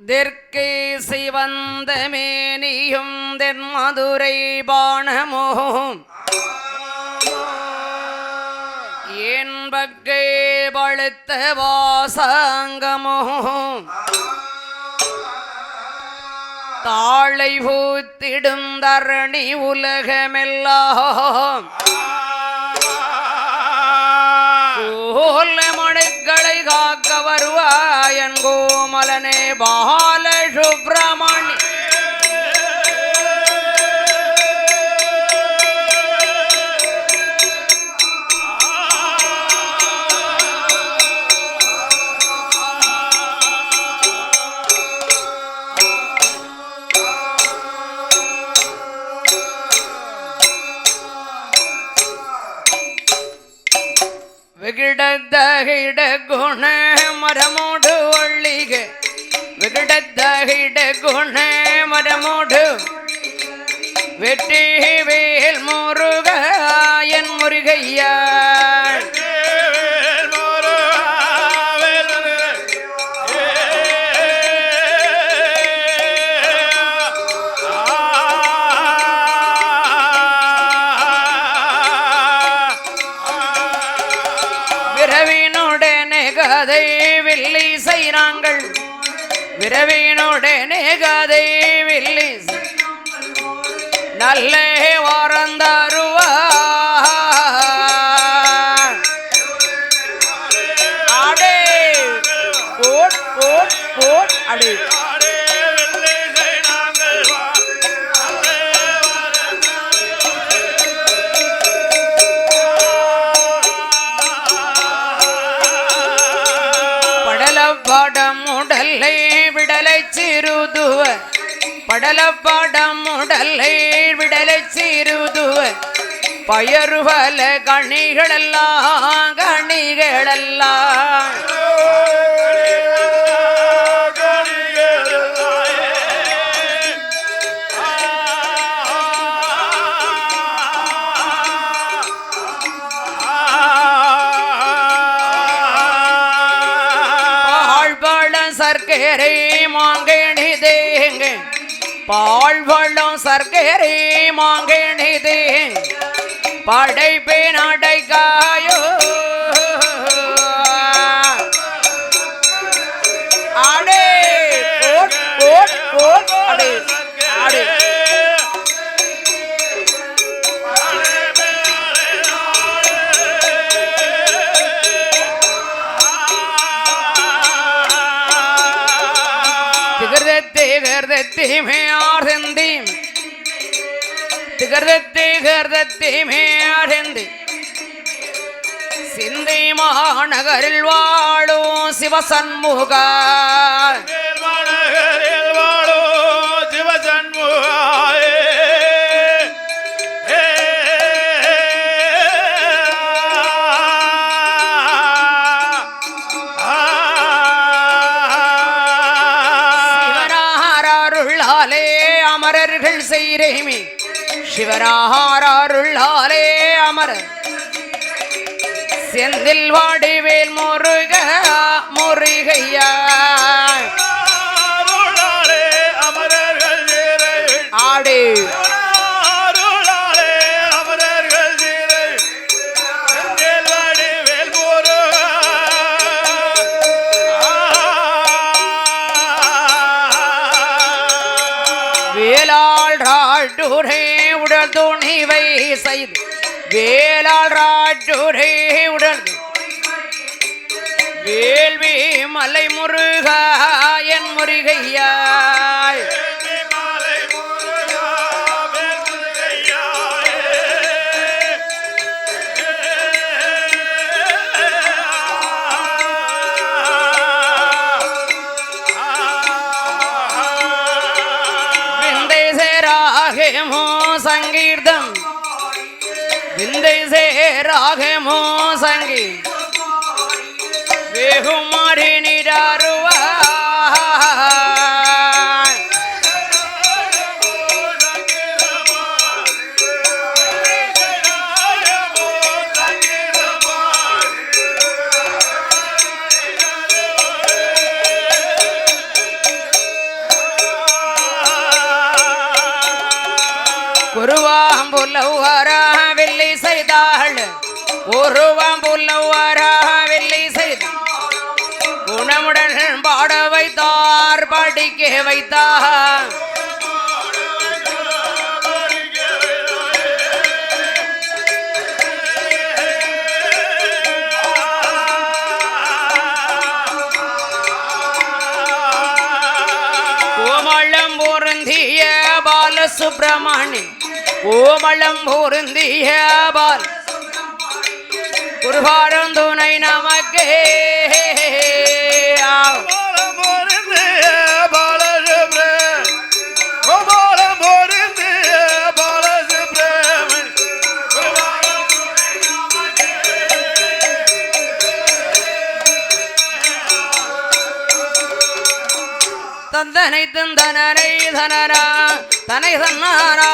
தெற்கே சிவந்த மேனியும் தென்மதுரை பாணமும் என் பக்கே பழுத்த வாசங்கமும் தாளை பூத்திடும் தரணி உலகமெல்லாம் மணுக்களை காக்க வருவாயன் கோமலனே பால சுப்பிரமணி விகிடத்தகிட குண மரமோடு ஒள்ளிக விகிடத்தகிட குண மரமோடு வெற்றி வேல் முருகன் முருகையா கதை வில்லி செய்றாங்கள் விரவினுடனே கதை வில்லி நல்ல வாரந்தாருவா ஆடே போட் போட் போட் அடே படமுடலை விடலை சிறுதுவ படல படமுடலை விடலை சிறுதுவ பயறுவல கணிகளெல்லாம் கணிகளெல்லாம் சர்க்கரை மாங்கேணி தேங்க பால்வளம் சர்க்கரை மாங்கேணி தேங்க படைப்பே நடைக்காயோ ஆடே போட் போட் போட் ஆடே ஆடே திகர்தத்தி மேயார்ந்தி திகர்தத்தி மேயார்ந்தி சிந்தை மாநகரில் வாழும் சிவசண்முகா அமரர்கள் செய்ரேமி சிவராருள்ளாலே அமரர் செந்தில் வாடிவேல் முருக முருகையா ஆடே வேலாள் ராட்டுரே உடல் துணிவை செய்து வேலாள் ராட்டுரே உடல் வேள்வி மலை முருகா என் முருகையாய் சங்கீர்த்தம் விந்தை சேராகமோ சங்கீ வெகுமாரி நிராருவா குருவாம்புலவரா வெள்ளி செய்தாள் உருவாம்புலவரா வெள்ளி செய்தாள் குணமுடன் பாட வைத்தார் படிக்க வைத்தார் பாலசுப்ரமணி ஓமளம் பொருந்திய பால் குருபாரம் துணை நமக்கே தந்தனை தந்தனரை தனரா தனை தன்னாரா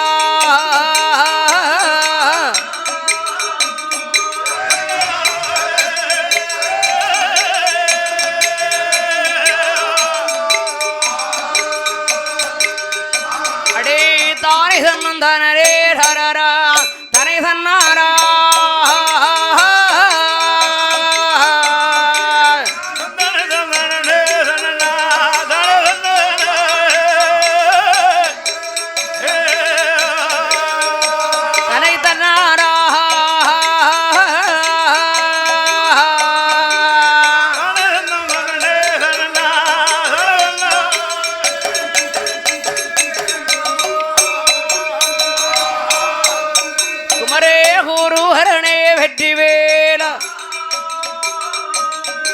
அடே தானை தன்னந்தனரே ஹரரா தனை தன்னாரா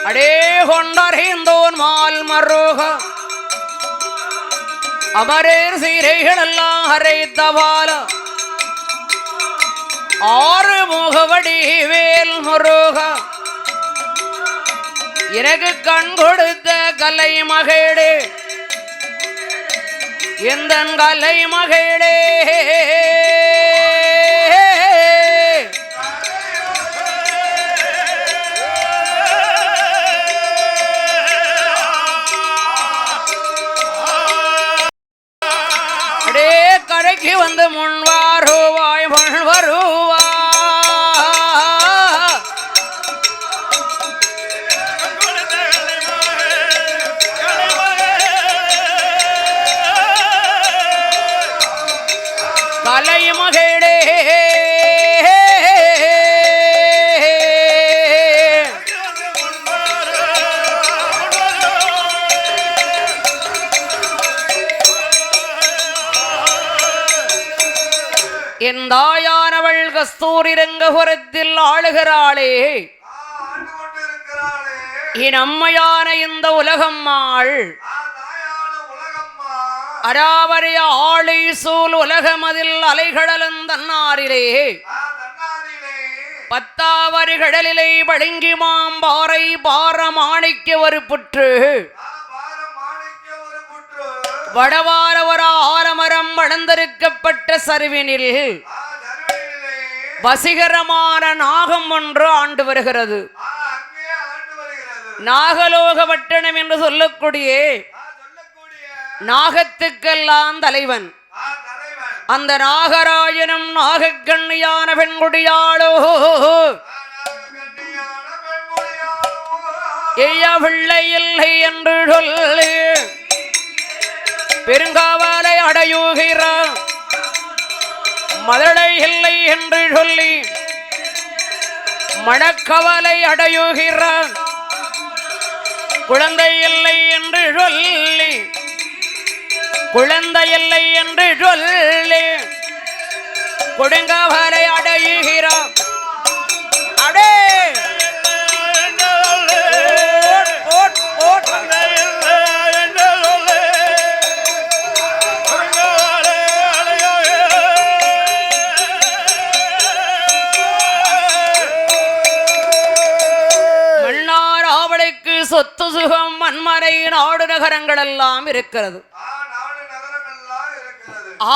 அடே கொண்டறிந்தோன் மால் மருக அமரேர் சீரைகள் எல்லாம் அரைத்தவால ஆறு முகவடி வேல் முருக எனக்கு கண் கொடுத்த கலை மகேடே எந்த கலை மகேடே கரைக்கு வந்து முன்வாருவாய் வருவா கலை மகேடே என் தாயானவள் கஸ்தூரி ரங்கபுரத்தில் ஆளுகிறாளே என் அம்மையான இந்த உலகம்மாள் அராவரிய ஆளை சூழ் உலகமதில் அலைகடலும் தன்னாரிலே பத்தாவரி கடலிலே பழுங்கி மாம்பாறை பார மாணிக்க ஒரு புற்று வடவார ஒரு ஆலமரம் வளர்ந்திருக்கப்பட்ட சரிவினில் வசீகரமான நாகம் ஒன்று ஆண்டு வருகிறது. நாகலோகப்பட்டணம் என்று சொல்லக்கூடிய நாகத்துக்கெல்லாம் தலைவன் அந்த நாகராஜனும் நாகக்கண்ணியான பெண்குடியாளோ பிள்ளை இல்லை என்று சொல்லி பெருங்காவலை அடையுகிறான். மதடை இல்லை என்று சொல்லி மணக்கவலை அடையுகிறான். குழந்தை இல்லை என்று சொல்லி குழந்தை இல்லை என்று சொல்லி கொடுங்கவலை அடையுகிறான். அடே சொத்து சுகம் மண்மறை நாடு நகரங்கள் எல்லாம் இருக்கிறது.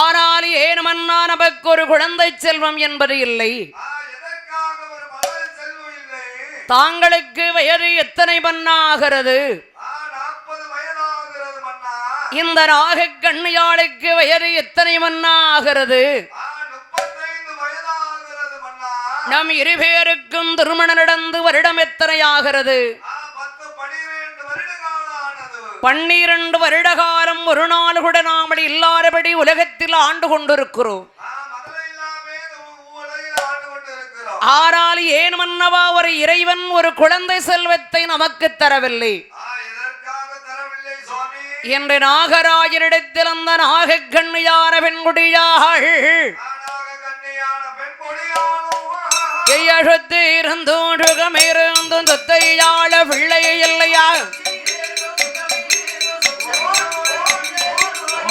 ஆனால் ஏன் மன்னா நமக்கு ஒரு குழந்தை செல்வம் என்பது இல்லை. தாங்களுக்கு வயது எத்தனை மன்னா ஆகிறது? இந்த நாகக்கண்ணியாளுக்கு வயது எத்தனை மன்னா ஆகிறது? நம் இருவேருக்கும் திருமணம் நடந்து வருடம் எத்தனை ஆகிறது? 12 வருட காலம் ஒரு நாள் கூட நாமல் இல்லாதபடி உலகத்தில் ஆண்டு கொண்டிருக்கிறோம். ஆனால் ஏன் மன்னவா ஒரு இறைவன் ஒரு குழந்தை செல்வத்தை நமக்கு தரவில்லை என்று நாகராஜனிடத்தில் அந்த நாகக்கண்ணியான பெண்குடியாள் இருந்தும் சொத்தையாள பிள்ளை இல்லையா?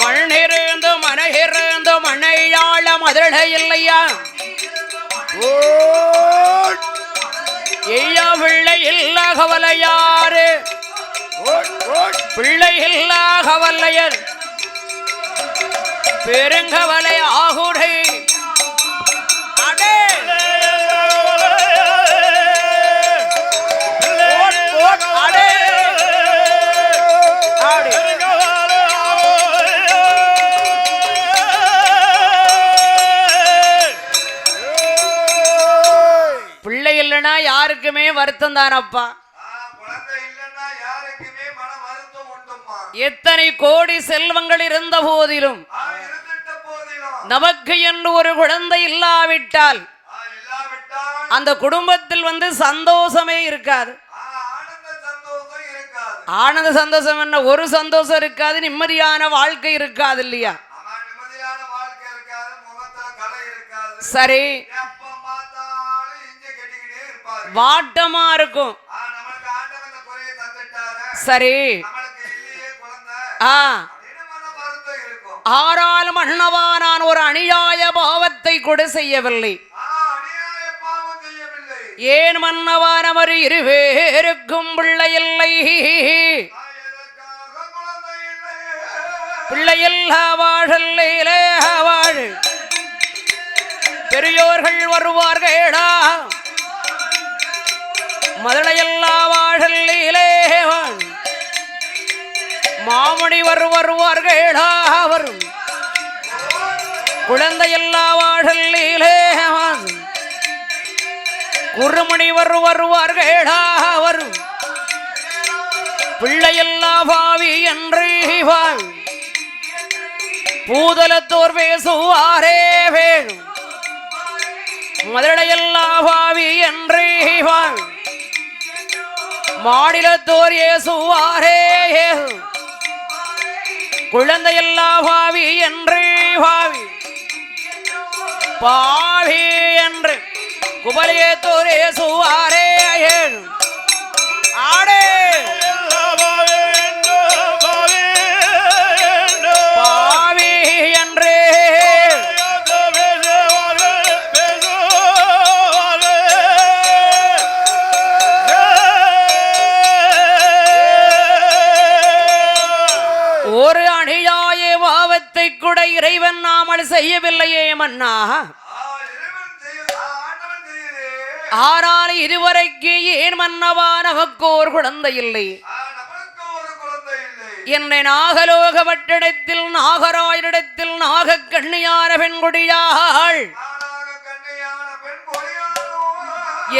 மண்ணிருந்து மனையிருந்து மனையாள மதுள இல்லையா? ஐயா பிள்ளை இல்ல கவலையாரு, பிள்ளை இல்ல கவலையர் பெருங்கவலை ஆகுடை. பிள்ளை இல்லைன்னா யாருக்குமே வருத்தம் தானப்பா. எத்தனை கோடி செல்வங்கள் இருந்த போதிலும் நமக்கு என்று ஒரு குழந்தை இல்லாவிட்டால் அந்த குடும்பத்தில் சந்தோஷமே இருக்காது. ஆனந்த சந்தோஷம் என்ன, ஒரு சந்தோஷம் இருக்காது, நிம்மதியான வாழ்க்கை இருக்காது இல்லையா? சரி, வாட்டமா இருக்கும். சரி, ஆறாலும் மன்னவா நான் ஒரு அநியாய பாவத்தை கூட செய்யவில்லை. ஏன் மன்னவா நமர் இருவேருக்கும் பிள்ளை இல்லை, பிள்ளையில்லா வாழல்லே வாழ். பெரியோர்கள் வருவார்களா மதுளையல்லா வாழல்லே வாழ். மாமணி வருவார்களா வரும், குழந்தையல்லா வாழல்லே வாழ். குருமணி வருவார்களா வரும், பிள்ளையல்லா பாவி என்று வாழ். பூதலத்தோர் பேசுவாரே வேணும், மதுரையல்லா பாவி என்று வாழ். மாநிலத்தோர் ஏசுவாரே குழந்தையல்லா பாவி என்று பாவி. பாவி என்று குபலியத்தோர் ஏசுவாரே ஆடே. பாவி என்று ஒரு அநியாய பாவத்தை கூட இறைவன் நாமல் செய்யவில்லையே மன்னா. ஆனால் இதுவரைக்கு ஏன் மன்னவா நமக்கு ஒரு குழந்தை இல்லை? என்னை நாகலோக வட்டிடத்தில் நாகராயிடத்தில் நாகக்கண்ணியான பெண்குடியாள்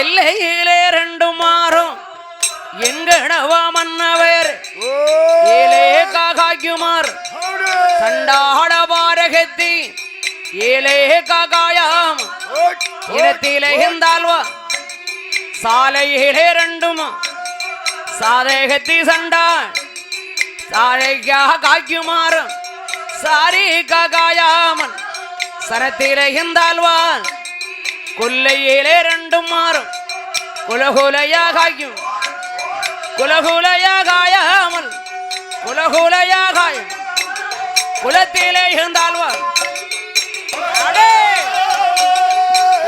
எல்லையிலே 2 மாறும் எங்கனவா மன்னவர் ஏலே காகாயுமார் சண்டாட பாரகத்தி ஏலே காகாயாம் இடத்திலே இருந்தால்வா சாலையிலே 2 சாதகத்தி சண்டா சாலைக்காக காய்க்குமாறும் சாரி காகாயாமன் சரத்திலே இருந்தால்வான் கொல்லையிலே 2 மாறும் குலகுலையா காய்க்கும் குலகுலையா காயாமல் குலகுலையா காயும் குலத்திலே இருந்தால்வான் அடே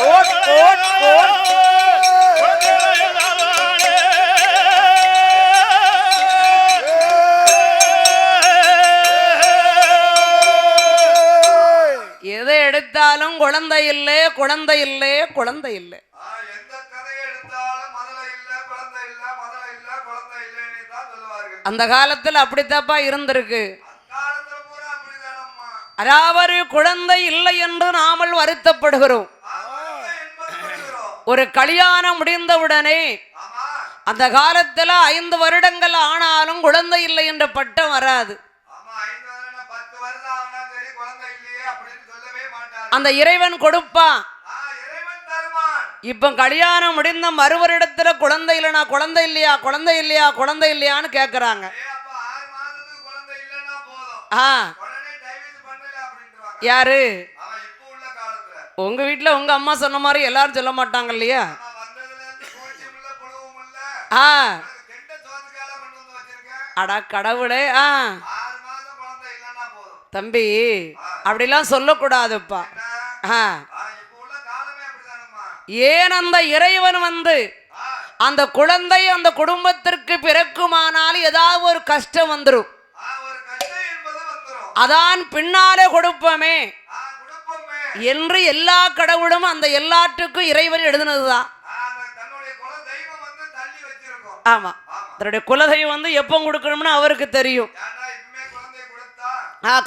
ஓட் ஓட் ஓட். எதை எடுத்தாலும் குழந்தை இல்லை குழந்தை இல்லை குழந்தை இல்லை. அந்த காலத்தில் அப்படித்தாப்பா இருந்திருக்கு. அதாவது குழந்தை இல்லை என்று நாமல் வருத்தப்படுகிறோம். ஒரு கல்யாணம் முடிந்தவுடனே அந்த காலத்துல 5 வருடங்கள் ஆனாலும் குழந்தை இல்லை என்ற பட்டம் வராது. அந்த இறைவன் கொடுப்பான். இப்ப கல்யாணம் முடிந்த மறுவரிடத்துல குழந்தை இல்லைனா குழந்தை இல்லையா குழந்தை இல்லையா குழந்தை இல்லையான்னு கேக்குறாங்க. யாரு? உங்க வீட்டுல உங்க அம்மா சொன்ன மாதிரி எல்லாரும் சொல்ல மாட்டாங்க இல்லையா? அடா கடவுளே. தம்பி அப்படிலாம் சொல்லக்கூடாதுப்பா. ஏன் அந்த இறைவன் அந்த குழந்தை அந்த குடும்பத்திற்கு பிறக்குமானால் ஏதாவது ஒரு கஷ்டம் வந்துரும். அதான் பின்னாலே கொடுப்போமே என்று எல்லா கடவுளும் அந்த எல்லாற்றுக்கும் இறைவன் எழுதுனதுதான். ஆமா, தன்னுடைய குலதெய்வம் எப்போ கொடுக்கணும்னு அவருக்கு தெரியும்.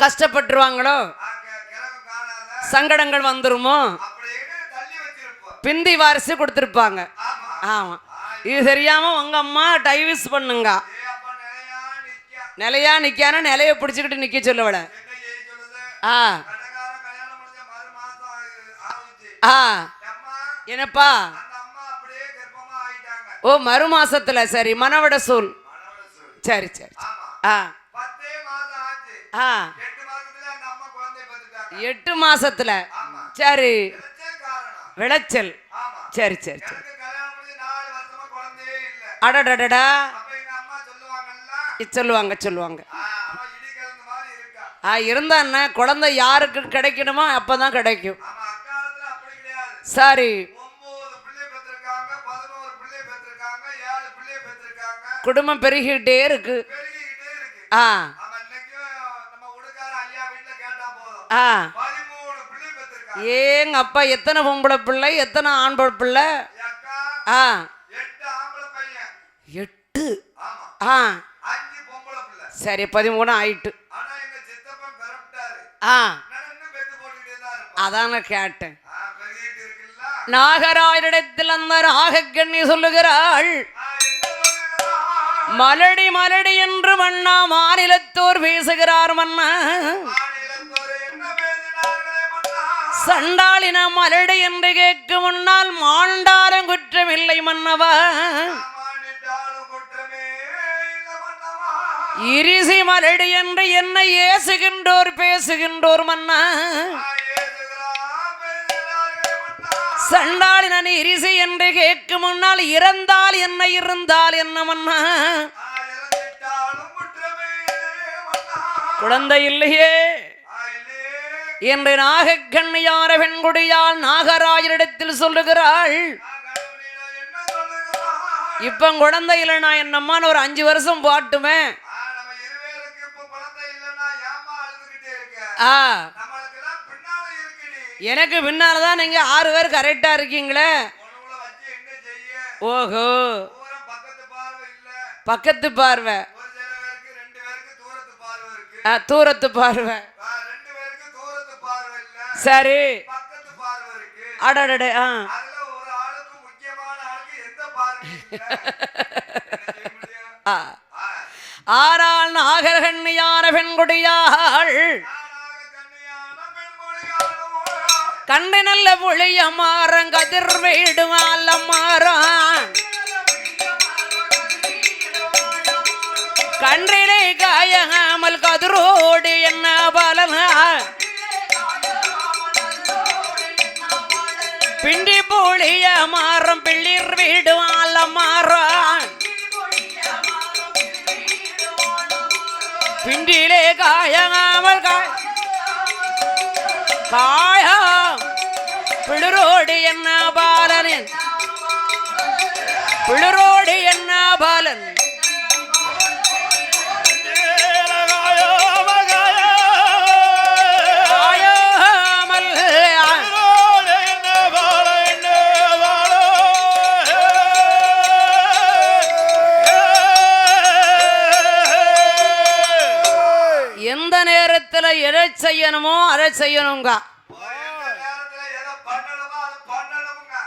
கஷ்டப்பட்டுருவாங்களோ, சங்கடங்கள் வந்துருமோ, பிந்தி வாரிசு கொடுத்துருப்பாங்க. ஆமா, இது தெரியாம உங்க அம்மா டைவர்ஸ் பண்ணுங்க. நிலையா நிக்கான நிலைய பிடிச்சுக்கிட்டு நிக்க சொல்லவள. என்னப்பா? ஓ, மறு மாசத்துல. சரி, மனவட சூல். சரி சரி. 8 மாசத்துல. சரி, விளைச்சல். சரி சரி சரி. அடடடடா சொல்லுவாங்க சொல்லுவாங்க. இருந்தா என்ன, குழந்தை யாருக்கு கிடைக்கணுமோ அப்பதான் கிடைக்கும். சரி, குடும்பம் பெருகிட்டே இருக்கு. ஏங்க அப்பா, எத்தனை பொம்பளை பிள்ளை, எத்தனை ஆண்பளை பிள்ளை? 8. சரி, 13 ஆயிட்டு. அதான கேட்டேன். நாகராயரிடத்தில் அந்த நாகக்கண்ணி சொல்லுகிறாள், மலடி மலடி என்று மன்னா மாநிலத்தோர் பேசுகிறார் மன்னா. சண்டாளின மலடி என்று கேட்கும் முன்னால் மாண்டாலும் குற்றமில்லை மன்னவா. இரிசி மலடி என்று என்னை ஏசுகின்றோர் பேசுகின்றோர் மன்னா. சண்டாளின இரிசி என்று கேட்கும் முன்னால் இறந்தால் என்ன இருந்தால் என்ன மன்னா. குழந்தை இல்லையே என்று நாகக்கண்ணியார பெண்குடியால் நாகராஜரிடத்தில் சொல்லுகிறாள். இப்ப குழந்தை இல்லைனா என்னம்மான்னு ஒரு 5 வருஷம் பாட்டுமே. எனக்கு பின்னால்தான் நீங்க 6 பேர் கரெக்டா இருக்கீங்களே. ஓஹோ, பக்கத்து பார்வை, தூரத்து பார்வை. சரி, அடடே. ஆறாள் நாகர்கண்ணியான பெண்குடியாள் கண்டு நல்ல புளிய மாறம் கதிர் வீடுமால மாறம் கன்றிலே காயாமல் கதிரோடு என்ன பலன் பிண்டி புளிய மாறம் பிள்ளிர் வீடுமால மாறம் பிண்டிலே காயாமல் காயா பிளரோடு என்ன பாலன் பிளரோடு என்ன பாலன் எந்த நேரத்துல எதை செய்யணுமோ அதை செய்யணுங்க.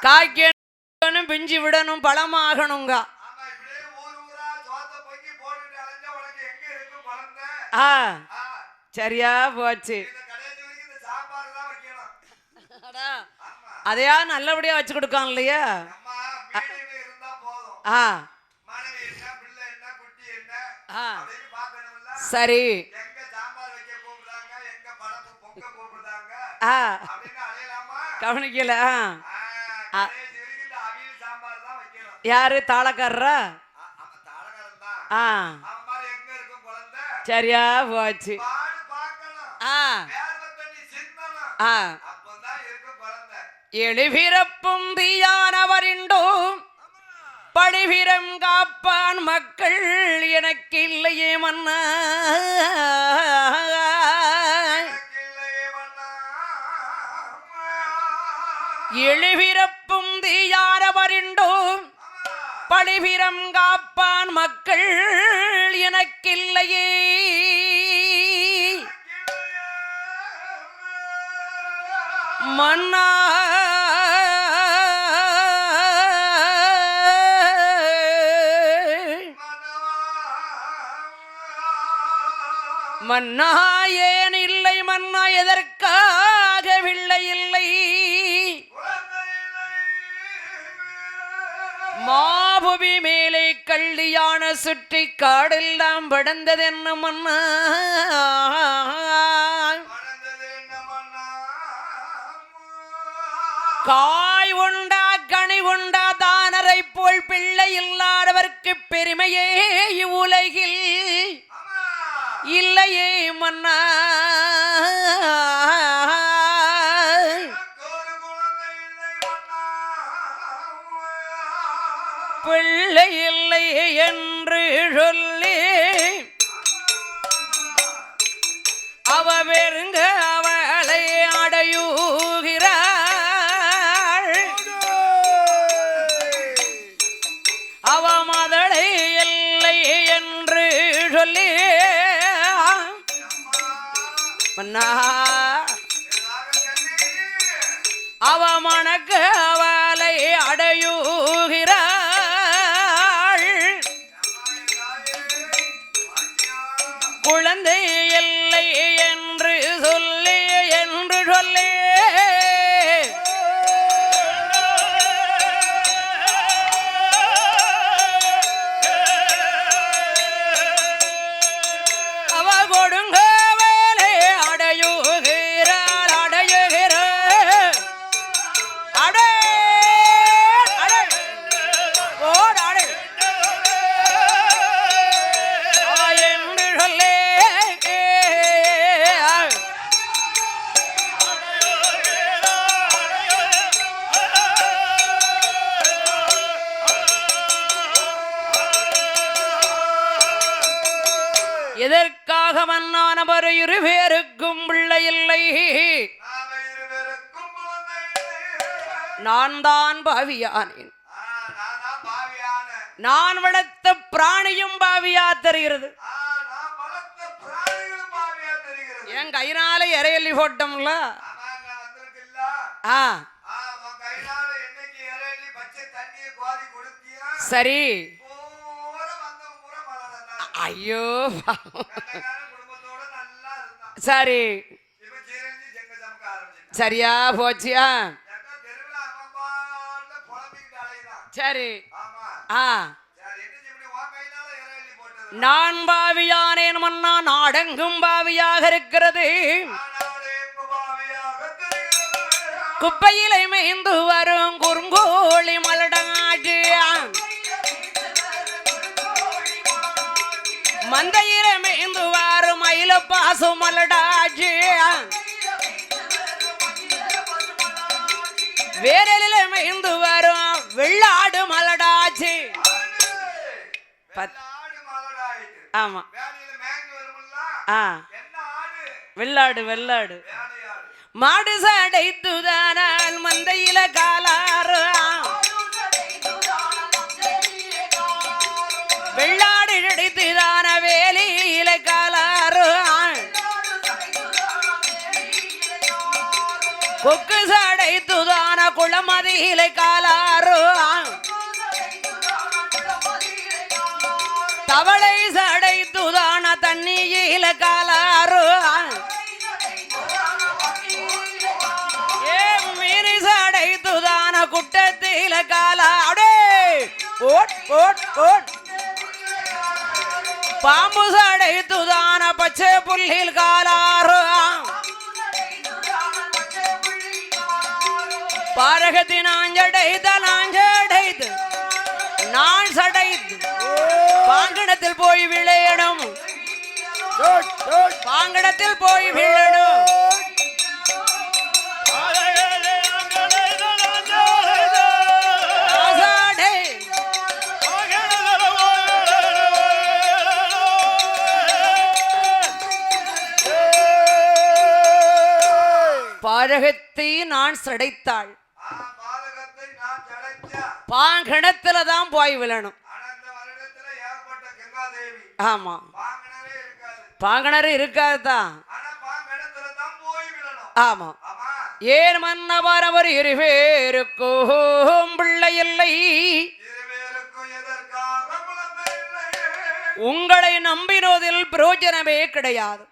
காய்க்க மேலும் பிஞ்சு விடணும், பழமாகணுங்க. சரியா போச்சு. அதையா நல்லபடியா வச்சு கொடுக்கான் இல்லையா? சரி. கவனிக்கல. யாரு தாளக்காரரா? சரியா போச்சு. எளிபிறப்பும் தீயானவரிண்டோ பழிபிறம் காப்பான் மக்கள் எனக்கு இல்லையே மன்னா. எளிபிறப்பும் தீயானவரிண்டோ பழிபிறம் காப்பான் மக்கள் எனக்கில்லையே மன்னா. மன்னா ஏன் இல்லை மன்னா, எதற்காக வில்லை இல்லை? மாபுவி மேலே கள்ளியான சுற்றி காடெல்லாம் படந்ததென்ன மன்னா. காய் உண்டா கனி உண்டா தானரை போல் பிள்ளை இல்லாதவர்க்கு பெருமையே இவ்வுலகில் இல்லையே மன்னா. பிள்ளை இல்லை என்று சொல்லி அவ வெறுங்க அவளை அடையுகிறாள். அவ மதளை இல்லை என்று சொல்லி மன்னா அவ மணக்க அவளை அடையுகிறாள். குழந்தை இல்லை என்று சொல்லி அவ கொடுங்க வேலை அடையுகிறாள். எதற்காக மன்னானவர் இருவேருக்கும் பிள்ளை இல்லை? நான் தான் பாவியானேன். நான் வளர்த்த பிராணியும் பாவியா தெரிகிறது. என் கையினால இறையல்லி போட்டோம்ல. சரி. ஐயோ சரி சரியா போச்சியா? சரி. நான் பாவியானேன் மன்னா, நாடெங்கும் பாவியாக இருக்கிறது. குப்பையிலை மேய்ந்து வரும் குறுங்கோழி மலடாச்சு, மந்தையில மேய்ந்து வரும் மயில பாசு மலடாச்சு, வேரலில மேய்ந்து வரும் வெள்ளாடு மலடாச்சு. ஆமா வெள்ளாடு வெள்ளாடு மாடு சடைத்துதானால் மந்தையில காலாறு, வெள்ளாடு இடைத்துதான வேலியில காலாறு, கொக்கு சடை துதான குளமதியிலை காலாறு தவளை சடை துதான தண்ணியில காலாறு மீறி சடை துதான குட்டத்தில காலாடே பாம்பு சடை துதான பச்சை புல்லில் காலாறு பாரகத்தினாஞ்சடைது நான் சடைது பாங்கடத்தில் போய் விளையணும் பாங்கடத்தில் போய் விழணும் பாரகத்தை நான் சடைத்தாள் பாங்கணத்துல தான் போய் விழணும் ஆமா பாங்கணரு இருக்காதுதான் ஆமா ஏன் மன்னவர் அவர் இருவேருக்கும் பிள்ளை இல்லை உங்களை நம்பினோதில் பிரயோஜனமே கிடையாது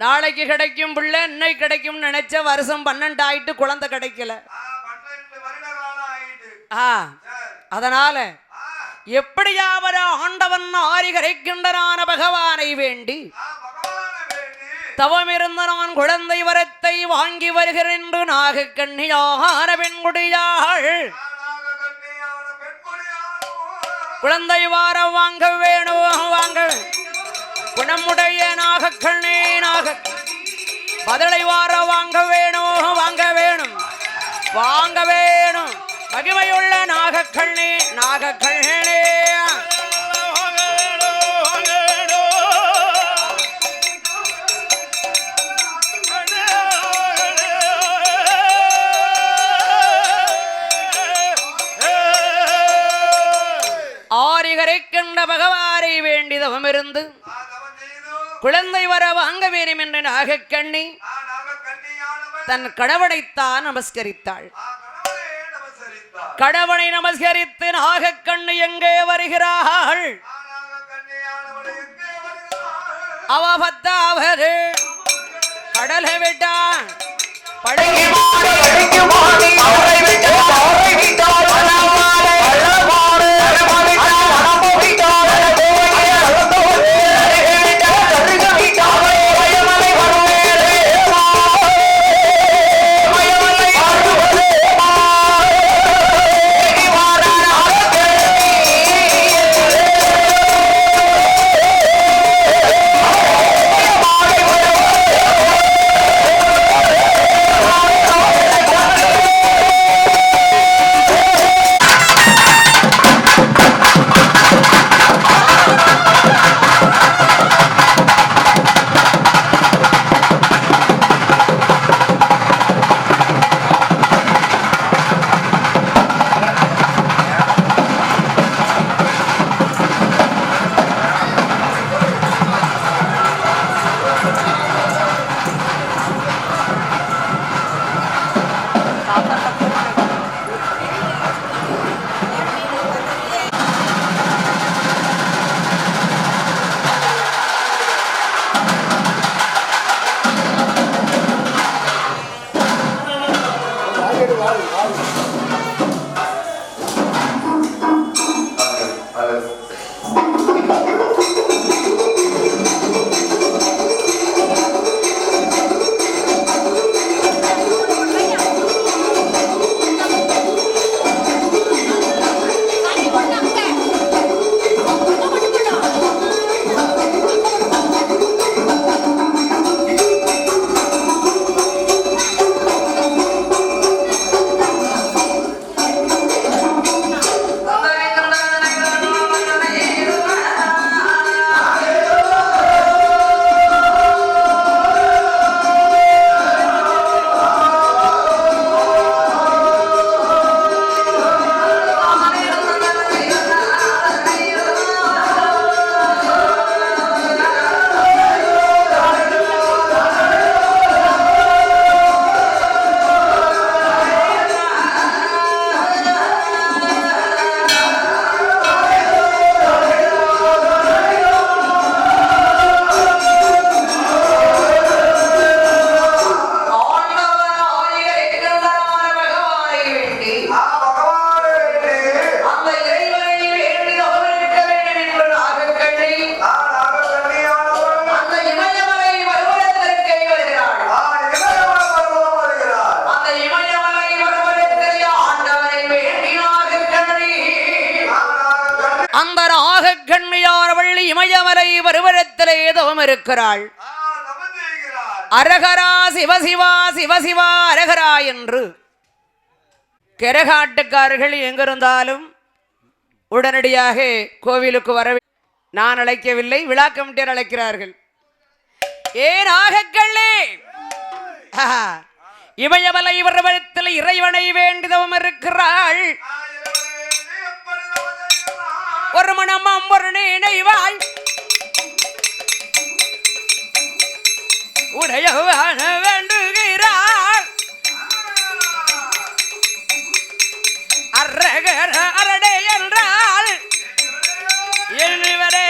நாளைக்கு கிடைக்கும் பிள்ளை இன்னைக்கு கிடைக்கும் நினைச்ச வருஷம் 12 ஆயிட்டு குழந்தை கிடைக்கல அதனால எப்படியாவது ஆண்டவன் ஆரிகரைக்கின்றனான பகவானை வேண்டி தவமிருந்த நான் குழந்தை வரத்தை வாங்கி வருகிறேன் என்று நாகக்கண்ணியான பெண்குடியாள் குழந்தை வாரம் வாங்க வேணும் வாங்க குணமுடைய நாகக்கண்ணே பதிலை வார வாங்க வேணும் வாங்க வேணும் வாங்க வேணும் மகிமையுள்ள நாகக்கண்ணே ஆரிகரைக்கின்ற பகவானை வேண்டி தவமிருந்து குழந்தை வர வாங்க வேணும் என்று நாகக்கண்ணி தன் கடவுளைத்தான் நமஸ்கரித்தாள் கடவுளை நமஸ்கரித்து நாகக்கண்ணி எங்கே வருகிறாள் அவ 10வது கடலை விட்டான் பழகி நாகக்கண்ணியார் வள்ளி இமயமலை வருவரத்திலே தவம் இருக்கிறாள். அரகரா சிவசிவா சிவசிவா அரகரா என்று கரகாட்டுக்காரர்கள் எங்கிருந்தாலும் உடனடியாக கோவிலுக்கு வர. நான் அழைக்கவில்லை, விழா கமிட்டியர் அழைக்கிறார்கள். ஏன் ஆகக்கள்ளே இமயமலை வருவரத்தில் இறைவனை வேண்டிதவம் இருக்கிறாள். ஒரு மனம் ஒரு நினைவாய் உடையவான வேண்டுகிறார். அரகர அரடே என்றால் எழுவரே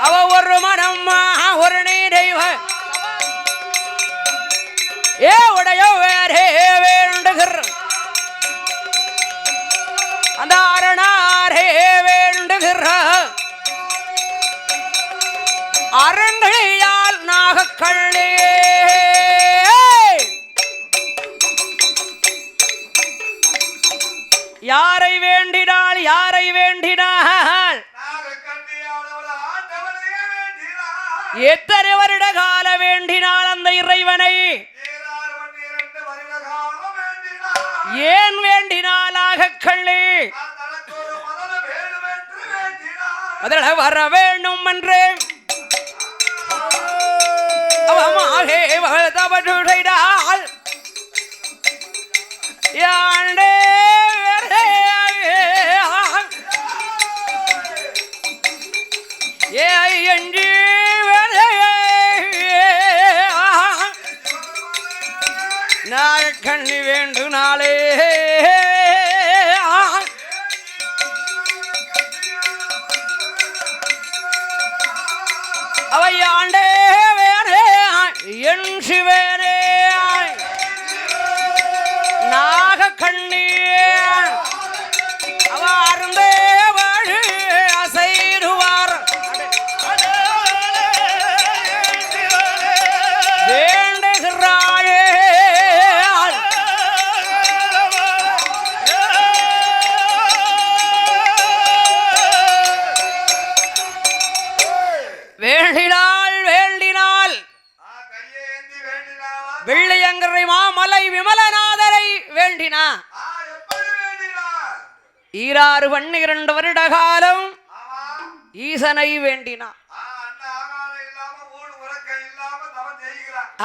அவ ஒரு மனம்மா ஒரு நீரைவ ஏ உடைய வேறே வேண்டுகிற அந்த அரணாரே வேண்டுகிற அரண்யால் நாகக்கள்ளே யாரை வேண்டினாள் யாரை வேண்டினாள் எத்தனை வருட கால வேண்டினாள் அந்த இறைவனை ஏன் வேண்டினாளாக கள்ளி அதில் வர வேண்டும் என்று அவமாகே தவறுடையாள் யாண்டே என்று நாகக்கண்ணி வேண்டு நாளே அவையாண்டே வேறே என் சிவேரே நாகக்கண்ணி அவார்ந்தே வாழு அசைடுவார் வேண்டுகிறாயே வேண்டினாள் வேண்டினாள் வெள்ளியங்கரை மாமலை விமலநாதரை வேண்டினா 12 வருட காலம் ஈசனை வேண்டினா.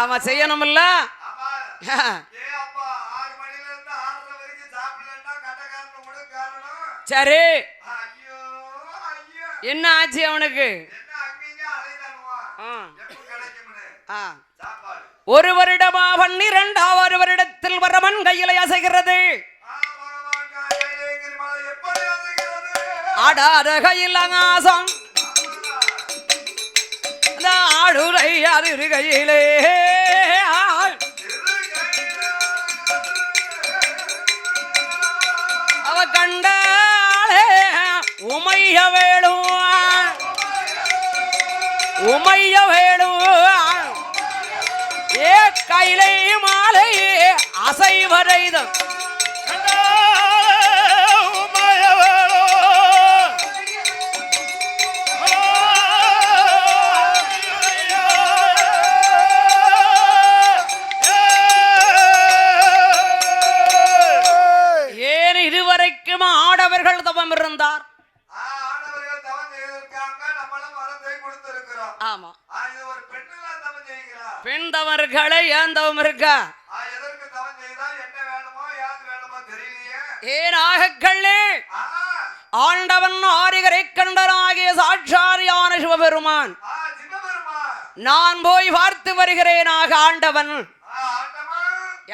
அவன் செய்யணும்ல சரி என்ன ஆச்சு அவனுக்கு? ஒரு வருடமா 12வது வருடத்தில் வரமன் கையில அசைகிறது. ஆடாத கையில் ஆகாசம் ஆடுரை அது கையிலே அவ கண்டாளே உமைய வேடுவான் உமைய வேடுவான் ஏ கையிலே மாலை அசைவரைதம் ஆடவர்கள் தவம் இருந்தார். ஆமா பெண் தவறுகளை ஏன் தவம் இருக்கா? ஏன் ஆகக்கள்ளே ஆண்டவன் ஆரிகரை கண்டனாகிய சாட்சாரியான சிவபெருமான் நான் போய் பார்த்து வருகிறேனாக ஆண்டவன்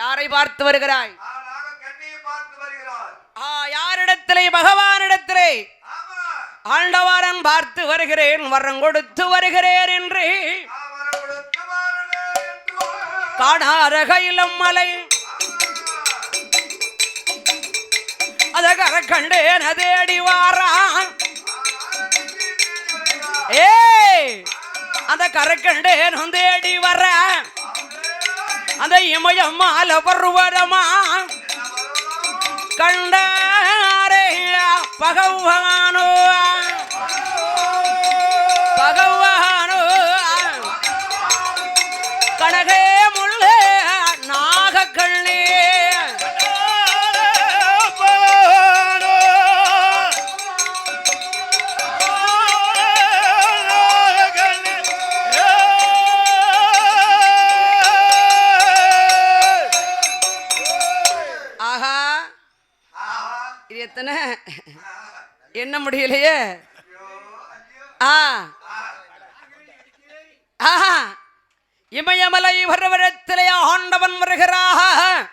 யாரை பார்த்து வருகிறாய்? நாகக்கண்ணியை பார்த்து வருகிறார். யாரிடத்திலே? பகவானிடத்திலே. ஆண்டவரன் பார்த்து வருகிறேன், வரம் கொடுத்து வருகிறேன் என்று காணாத கையிலும் மலை அத கரை கண்டேன் அதேடி வாரான். ஏ அந்த கரை கண்டேன் தேடி வர அந்த இமயமால பருவரமா கண்டாரே பகவானோ பகவானோ கனகே முள்ளே நாகக்கண்ணே எத்தனை என்ன முடியலையே. இமயமலை வரவரத்திலே ஆண்டவன் வருகிறார்.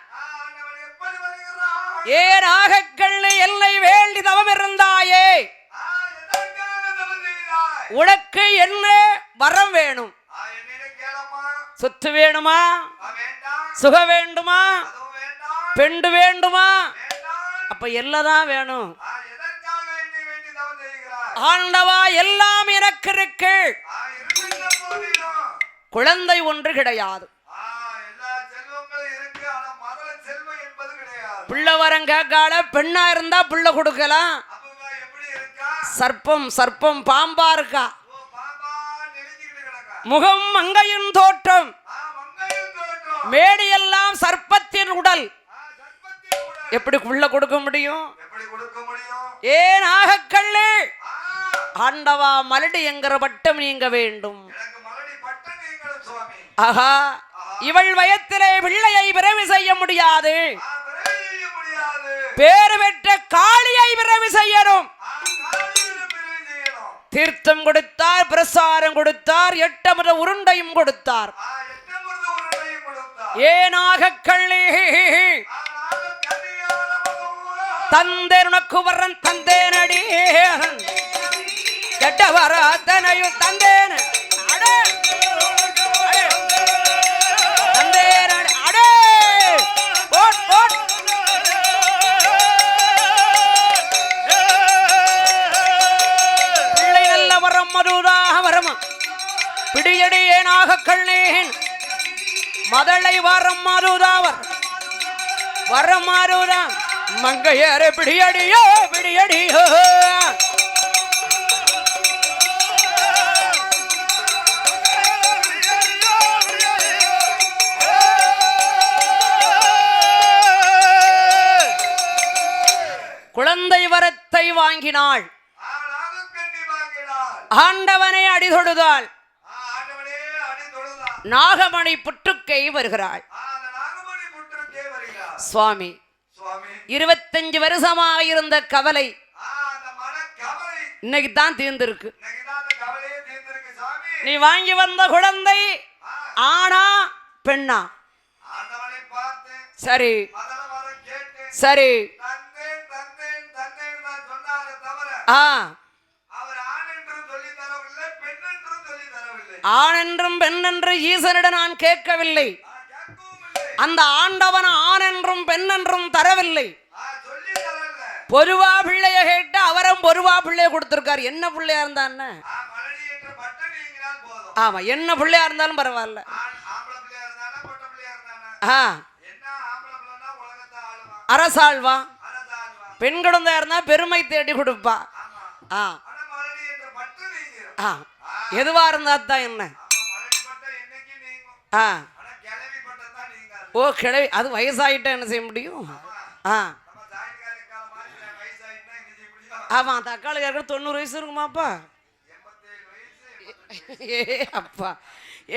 ஏனாகக்கள் எல்லை வேண்டி தவம் இருந்தாயே, உனக்கு என்ன வரம் வேணும்? சொத்து வேணுமா? சுக வேண்டுமா? பெண்டு வேண்டுமா? அப்ப எல்லாம் வேணும். ஆண்டவா எல்லாம் எனக்கு இருக்கு, குழந்தை ஒன்று கிடையாது. பிள்ளை வரம் கேட்கால, பெண்ணா இருந்தா பிள்ளை கொடுக்கலாம். சர்ப்பம் சர்ப்பம் பாம்பா இருக்கா, முகம் மங்கையின் தோற்றம், மேடியெல்லாம் சர்ப்பத்தின் உடல். எப்படி புள்ள கொடுக்க முடியும்? ஏன் ஆகக்கள்ளே ஆண்டவா மலடி என்கிற பட்டம் நீங்க வேண்டும். ஆஹா இவள் வயத்திலே பிள்ளையை பிறவி செய்ய முடியாது, பேறு பெற்ற காளியை பிறவி செய்யணும். தீர்த்தம் கொடுத்தார், பிரசாரம் கொடுத்தார், 8 உருண்டையும் கொடுத்தார். ஏனாக கள்ளே தந்தேன் உனக்கு வரன் தந்தேன் அடி கெட்ட வராதனையும் தந்தேன் தந்தேன் அடே போட் போட் பிள்ளை நல்ல வரம் மதுதாக வரம் பிடியடி ஏனாக கள்ளேன் மதளை வரம் மதுதாவர் வரம் மாறுதா மங்கையரே பிடியடியோ பிடியடியோ. குழந்தை வரத்தை வாங்கினாள், ஆண்டவனை அடி தொழுதாள். நாகமணி புற்றுக்கை வருகிறாள். சுவாமி 25 வருஷமாக இருந்த கவலை இன்னைக்கு தான் தீர்ந்திருக்கு. நீ வாங்கி வந்த குழந்தை ஆனா பெண்ணா? சரி சரி ஆண் என்றும் பெண் என்று ஈசனிடம் நான் கேட்கவில்லை. அந்த ஆண்டவன் ஆண் என்றும் பெண் என்றும் தரவில்லை. பொருவா பிள்ளைய கேட்டு அவரும் பொருவா பிள்ளைய கொடுத்திருக்காரு. என்ன பிள்ளையா இருந்தா என்ன? ஆமா என்ன பிள்ளையா இருந்தாலும் பரவாயில்ல. அரசாழ்வா பெண் குழந்தையா இருந்தா பெருமை தேடி கொடுப்பா. எதுவா இருந்தா தான் என்ன? ஓ கிழவி அது வயசாயிட்டா என்ன செய்ய முடியும்? ஆமா தக்காளி கேட்க 90 வயசு இருக்குமாப்பா? ஏ அப்பா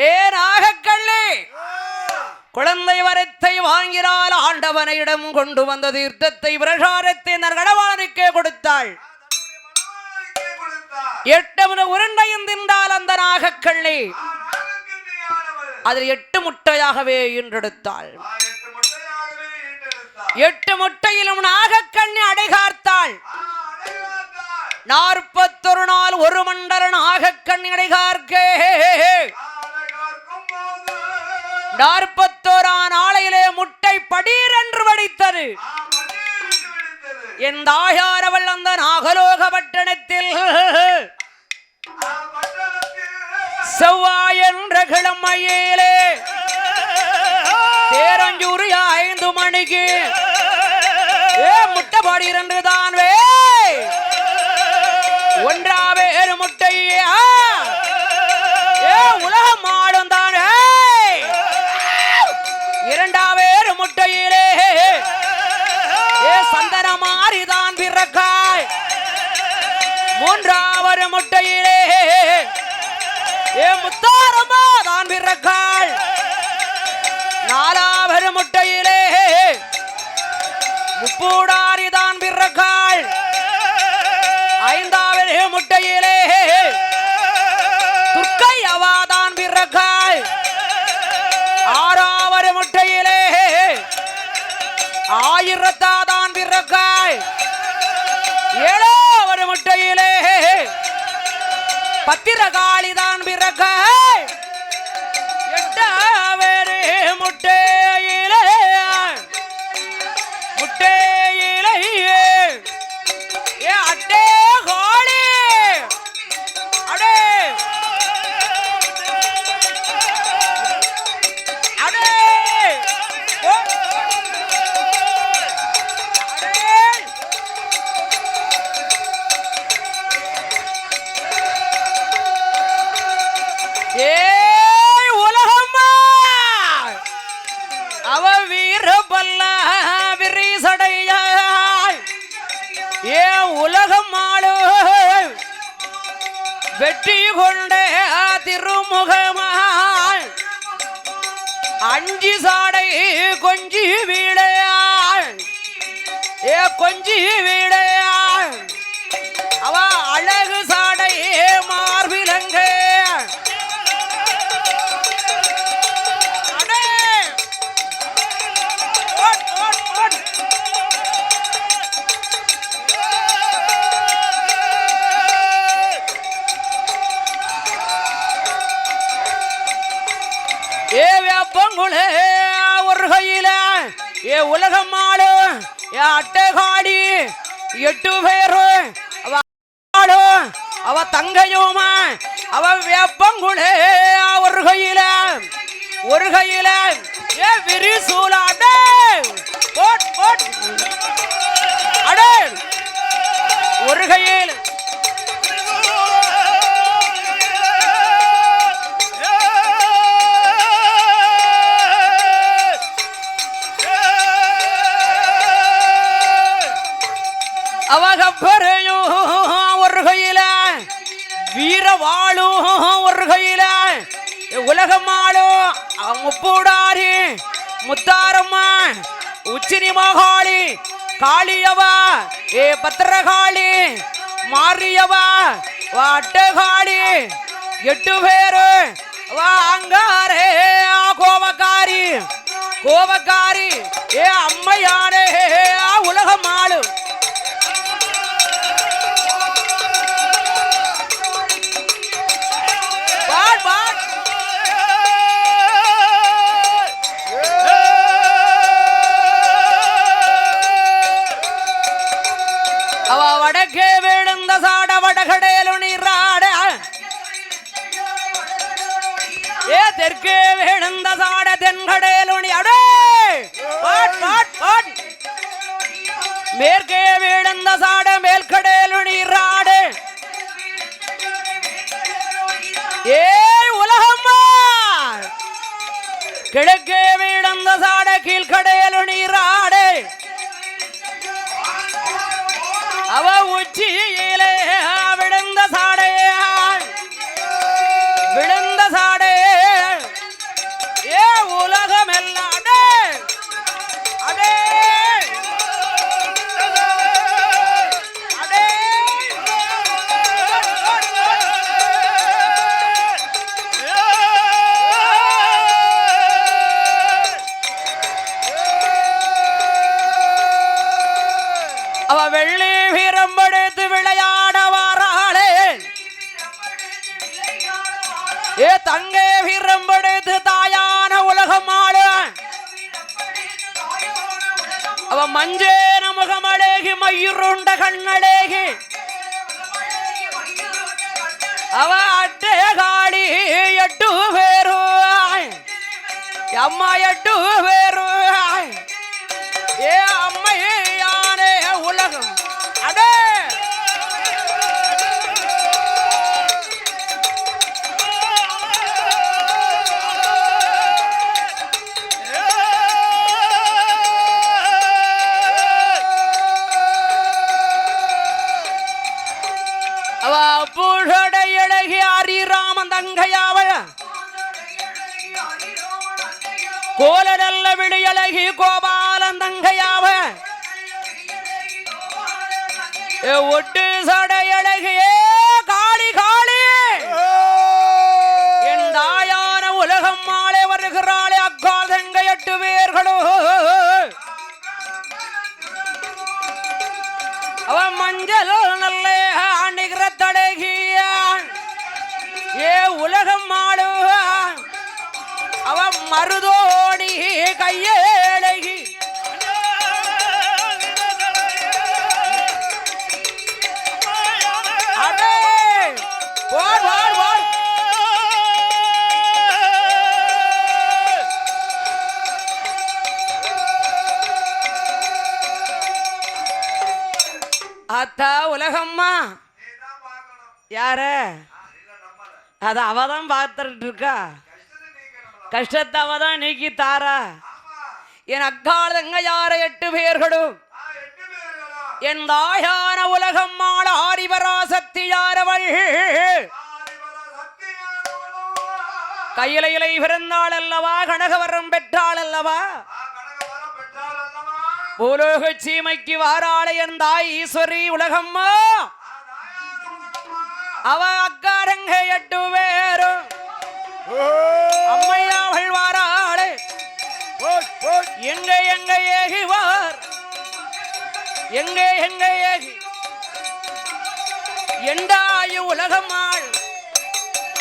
ஏன் ஆகக்கள்ளே குழந்தை வரத்தை வாங்கினால் ஆண்டவனையிடம் கொண்டு வந்த தீர்த்தத்தை பிரசாரத்தை நற்கடவாளனுக்கே கொடுத்தாள். 8 உருண்டையும் தின்றால் அந்த நாகக்கள்ளே அதில் 8 முட்டையாகவே ஈன்றெடுத்தாள். 8 முட்டையிலும் நாகக்கண்ணி அடைகார்த்தாள். அடைகாத்தாள். 41 நாள் ஒரு மண்டல நாகக்கண்ணி அடைகார்க்கே. அடைகாக்கும் போது 41ஆம் நாளையிலே முட்டை படீரென்று வெடித்தது. மண்ணீரிட்டு வெடித்தது. என் தாயாரவள் அந்த நாகலோக பட்டணத்தில் பட்டணத்தில் செவ்வாய் என்ற கிழமையிலே தேரஞ்சூறு 5 மணிக்கு முட்டை படீரென்று தான் ஒன்றாவேறு முட்டை உலகம் ஆடும் தான் இரண்டாவேறு முட்டையிலே சந்தன மாறிதான் பிறக்காய். மூன்றாவது முட்டையிலே முத்தாரமா தான் பிறக்காள். 4வது முட்டையிலே முப்பூடாரி தான் பிறக்காள். 5வது முட்டையிலே துர்க்கை அவாதான் பிறக்காள். 6வது முட்டையிலே ஆயிரத்தாதான் பிறக்காள். 7வது முட்டையிலே பத்திரகாளிதான் பிறக்காள். 8வது முட்டையிலே அட்டே காளி அடே அடே ஓ ஏய் உலகம்மா அவ வீரபல்ல விரிசடையாய். ஏ உலகம் ஆளு வெற்றி கொண்டே திருமுகமாய். 5 சாடை கொஞ்சி வீடையாய். கொஞ்சி வீடையாய். அவ அழகு சாடை மார்பிலங்க வெப்பங்குளே ஒரு கையில உலகம் ஆளு அட்டைகாடி 8 பேரு அவ தங்கையுமா அவ வேப்பங்குளே ஒரு கையில விரிசூலாடே அடே ஒரு கையில் அவகப்பரையும் ஒரு கையில வீரவாளும் ஒரு கையில உலகமாளும் முப்பூடாரி முத்தாரம்மா உச்சினி மகாளி காளியவா பத்திரகாளி மாரியவா அட்டகாளி 8 பேரு அங்காரே கோபக்காரி அம்மையாரே உலகமாளு அவ வடக்கே விழுந்த சாட வடகடேலு நீராட தெற்கே விழுந்த சாட தென்கடேலு அடே மேற்கே விழுந்த சாட மேல்கடேலு நீராடு. உலகம்மா கிழக்கே விழுந்த சாட கீழ்கடேலு நீராடு. அவ உச்சியிலே விழுந்த சாடே உலகம் எல்லாம் அடே வெள்ளி வீரம்பெடுத்து விளையாட வாராளே ஏ தங்கே வீரம்பெடுத்து தாயான உலகம் ஆள அவ மஞ்சேன முகமழேகி மயிருண்ட கண்ணழேகி அவ அட்டே காளி எட்டு பேரு அம்மா எட்டு பேரு ஏ அம்மையானே உலகம் அடே அவ புழடை இழகி ஹரிராமன் தங்கையாவ கோல நல்ல விழியழகி கோபாலன் தங்கையாவ ஒட்டு சடை அழகியே காளி காளி என் தாயான உலகம் மாலை வருகிறாளே அக்கா தங்கை 8 பேர்களோ அவ மஞ்சள் நல்ல அணிகிற தடகிய ஏ உலகம் மாடு அவ மருதோடி கையேழகி அடே போர் போர் போர் அத்தா உலகம்மா நீதான் பார்க்கணும். யார இல்ல நம்மள. அத அவதான் பார்த்துட்டு இருக்கா கஷ்டத்தை நீக்கணும்ல. கஷ்டத்தை அவதான் நீக்கி தாரா ஆமா. என் அக்காள் தங்க யார 8 பேர்களும் 8 பேர்களா? என் தாயான உலகம் மாட ஆரிபராசக்தி யாரவள் ஆதிபர சக்தியானவளோ. கையில இலை பிறந்தாள் அல்லவா கனகவரம் பெற்றாள் அல்லவா கனகவரம் பெற்றாள் அல்லவா? பூலோக சீமைக்கு வாராளை என் தாய் ஈஸ்வரி உலகம்மா தாயான உலகம்மா. அவ அக்காரங்க 8 பேரும் அம்மையாவள் வாராளே எங்க எங்க ஏகிவார் எங்க எங்க ஏகி எண்டாயு உலகம்மாள்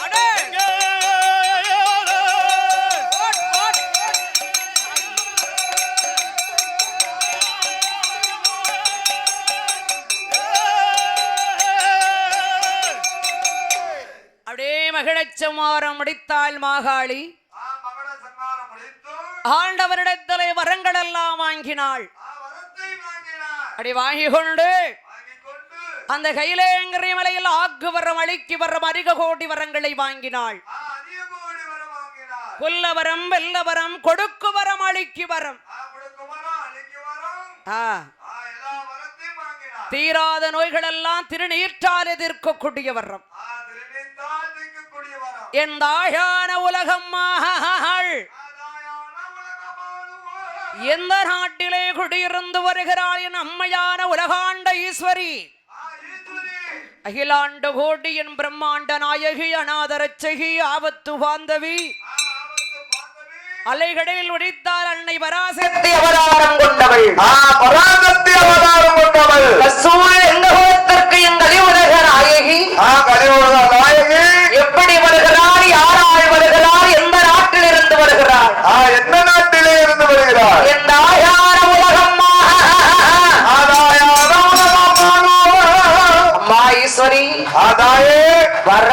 அடே ஓட், ஓட், ஓட். அப்படியே மகிழச்சமாரம் முடித்தாள் மாகாளி மகள சங்காரம் முடித்து ஆண்டவரிடத்திலே வரங்கள் எல்லாம் வாங்கினாள் வரத்தை வாங்கினார். அப்படி வாங்கி கொண்டு வாங்கிக் கொண்டு அந்த கைலேங்கிற மலையில் ஆக்கு வரம் அழிக்கு வரம் அதிக கோடி வரங்களை வாங்கினாள் அதிக கோடி வரம் வாங்கினார். கொல்ல வரம் வெல்ல வரம் கொடுக்கு வரம் அழிக்கு வரம் கொடுக்கும் வரம் அழிக்கு வரம் எல்லா வரத்தையும் வாங்கினார். தீராத நோய்கள் எல்லாம் திருநீற்றால் எதிர்க்கக்கூடிய வரம் திருநீத்தால் நீக்கக்கூடிய வரம். என் தாயான உலகம் மகள் தாயான உலகமாளுவோம். எந்த நாட்டிலே குடியிருந்து வருகிறாள் என் அம்மையான உலகாண்ட ஈஸ்வரி ஈஸ்வரி. அகிலாண்ட கோடியின் பிரம்மாண்ட நாயகி அநாதரட்சகி ஆபத்து பாந்தவி ஆபத்து பாந்தவி. அலைகடலில் உடைத்தால் அன்னை பராசக்தி சக்தி அவதாரம் கொண்டவள் பராசக்தி அவதாரம் கொண்டவள். சூழ எந்த குலத்திற்கு எங்கள் உலக நாயகி கலியுக நாயகி. எப்படி வருகிறார் யாரால் வருகிறார் எந்த நாட்டில் இருந்து வருகிறார் எந்த நாட்டிலே இருந்து வருகிறார்? என் தாயான உலகம்மா ஆதாயான உலகமாளுவோம். அம்மா ஈஸ்வரி ஆதாயே வர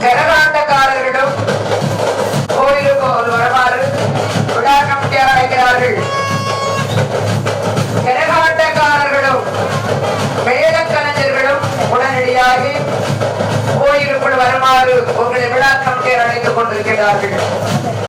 கரகாட்டக்காரர்களிடம் கோயிலுக்கு வருமாறு விழா கமிட்டியார் அழைக்கிறார்கள். கரகாட்டக்காரர்களும் மேலக்கலைஞர்களும் உடனடியாக கோயிலுக்குள் வருமாறு உங்களை விழா கமிட்டியார் அழைத்துக் கொண்டிருக்கிறார்கள்.